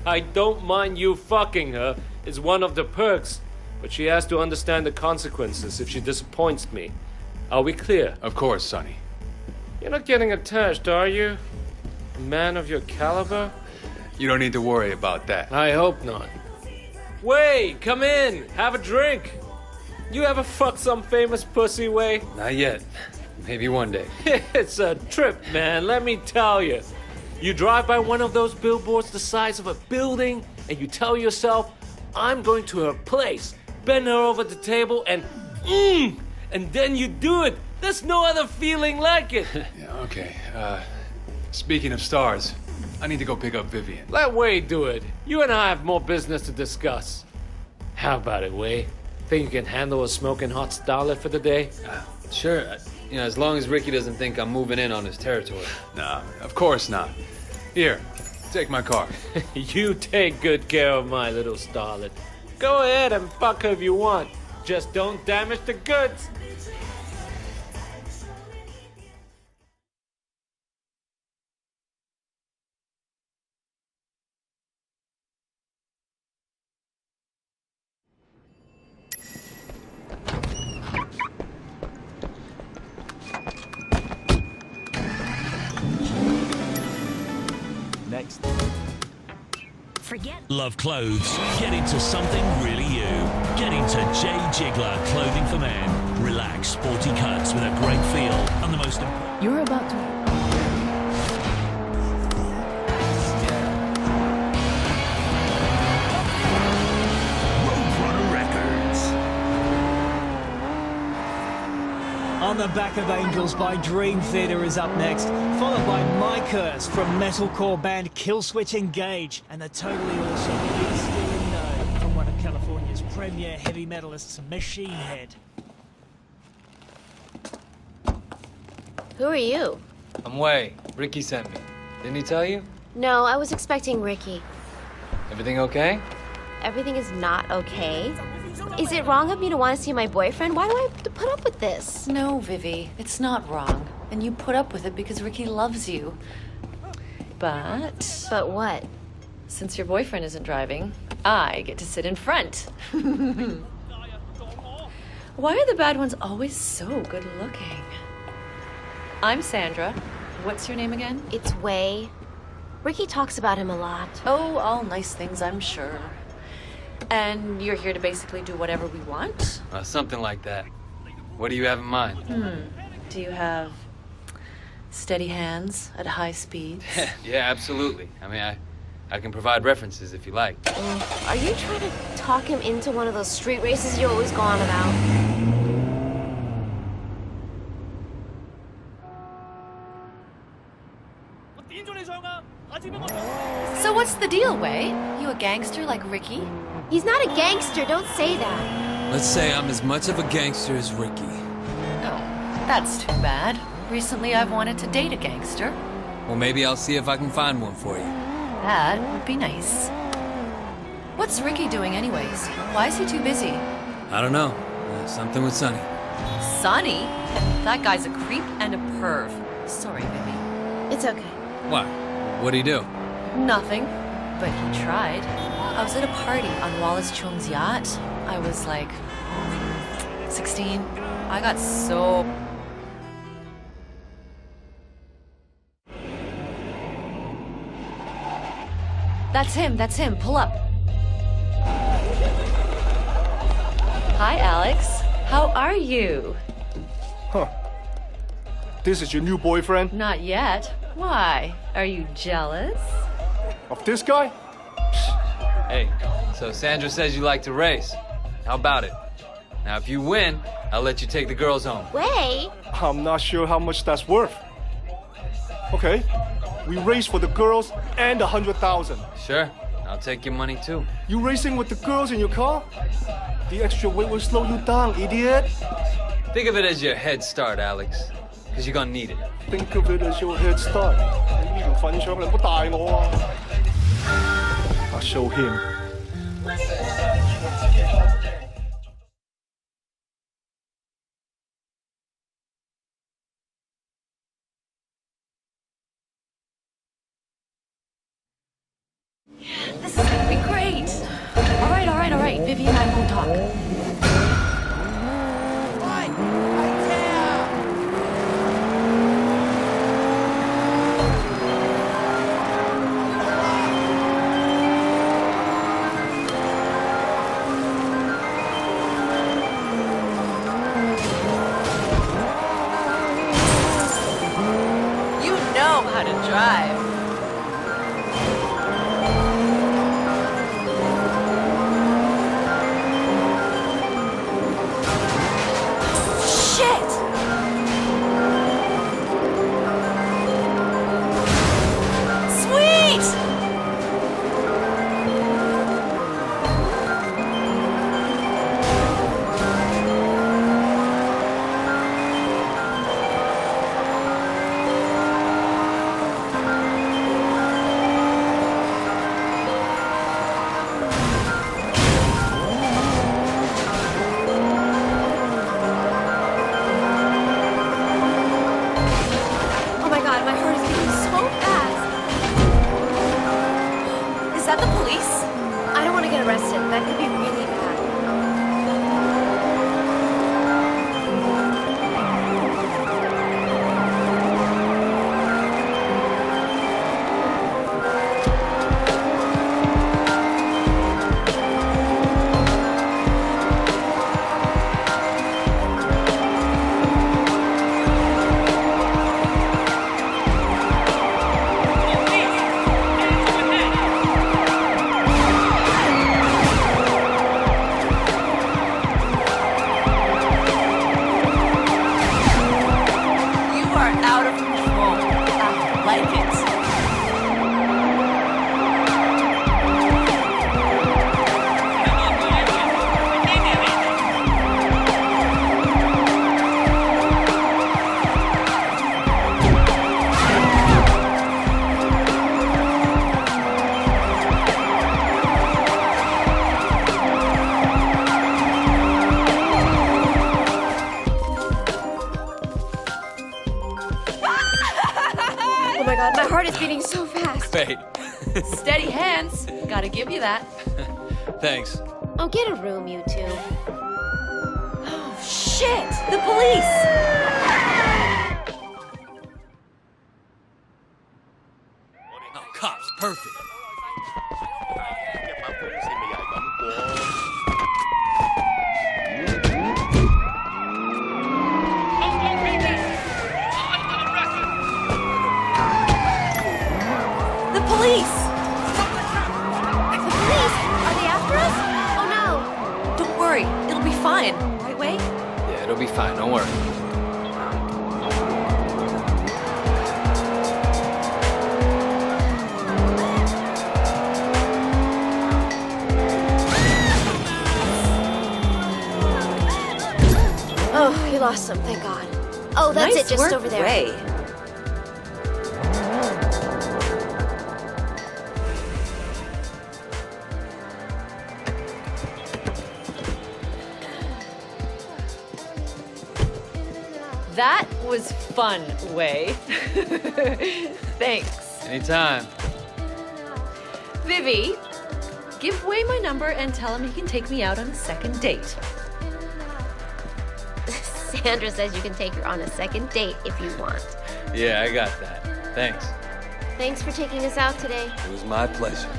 I don't mind you fucking her. It's one of the perks. But she has to understand the consequences if she disappoints me. Are we clear? Of course, Sonny. You're not getting attached, are you? A man of your caliber? You don't need to worry about that. I hope not. Wei, come in. Have a drink. You ever fucked some famous pussy, Wei? Not yet. Maybe one day. It's a trip, man, let me tell you. You drive by one of those billboards the size of a building, and you tell yourself, I'm going to her place, bend her over the table, and then you do it. There's no other feeling like it. Yeah, okay. Speaking of stars, I need to go pick up Vivian. Let Wei do it. You and I have more business to discuss. How about it, Wei? Think you can handle a smoking hot starlet for the day? Sure. As long as Ricky doesn't think I'm moving in on his territory. Nah, of course not. Here, take my car. You take good care of my little starlet. Go ahead and fuck her if you want. Just don't damage the goods. Next. Love clothes? Get into something really you. Get into J. Jiggler Clothing for Men. Relax, sporty cuts with a great feel and the most... You're about to... Roadrunner Records. On the Back of Angels by Dream Theater is up next, followed by My Curse from metalcore band Killswitch Engage, and the totally awesome Be Still and Know from one of California's premier heavy metalists, Machine Head. Who are you? I'm Wei. Ricky sent me. Didn't he tell you? No, I was expecting Ricky. Everything okay? Everything is not okay. Is it wrong of me to want to see my boyfriend? Why do I have to put up with this? No, Vivi, it's not wrong. And you put up with it because Ricky loves you. But But what? since your boyfriend isn't driving, I get to sit in front. Why are the bad ones always so good looking? I'm Sandra. What's your name again? It's Wei. Ricky talks about him a lot. Oh, all nice things, I'm sure. And you're here to basically do whatever we want? Something like that. What do you have in mind? Do you have steady hands at high speeds? Yeah, absolutely. I mean, I can provide references if you like. Are you trying to talk him into one of those street races you always go on about? So what's the deal, Wei? You a gangster like Ricky? He's not a gangster, don't say that. Let's say I'm as much of a gangster as Ricky. Oh, that's too bad. Recently I've wanted to date a gangster. Well, maybe I'll see if I can find one for you. That would be nice. What's Ricky doing anyways? Why is he too busy? I don't know. Something with Sonny. Sonny? That guy's a creep and a perv. Sorry, baby. It's okay. What? What'd he do? Nothing. But he tried. I was at a party on Wallace Chung's yacht. I was like 16. I got so... That's him. Pull up. Hi, Alex. How are you? Huh. This is your new boyfriend? Not yet. Why? Are you jealous? Of this guy? Hey, so Sandra says you like to race. How about it? Now, if you win, I'll let you take the girls home. Wei? I'm not sure how much that's worth. Okay, we race for the girls and 100,000. Sure, I'll take your money too. You racing with the girls in your car? The extra weight will slow you down, idiot. Think of it as your head start, Alex. Because you're gonna need it. Think of it as your head start. I'll show him. This is gonna be great. All right. Vivi and I won't talk. You know how to drive. Shit! Sweet! Oh my god, my heart is beating so fast. Is that the police? I don't want to get arrested. That could be really bad. You are out of control. I like it. Oh my god, my heart is beating so fast. Wait. Steady hands. Gotta give you that. Thanks. Oh, get a room, you two. Oh, shit! The police! Oh, cops, perfect. The police! The police? Are they after us? Oh no. Don't worry, it'll be fine. Right, Wei? Yeah, it'll be fine. Don't worry. Oh, you lost some, thank god. Oh, that's Nice it, just work, over there. Wei. That was fun, Wei. Thanks. Anytime. Vivi, give Wei my number and tell him he can take me out on a second date. Sandra says you can take her on a second date if you want. Yeah, I got that. Thanks. Thanks for taking us out today. It was my pleasure.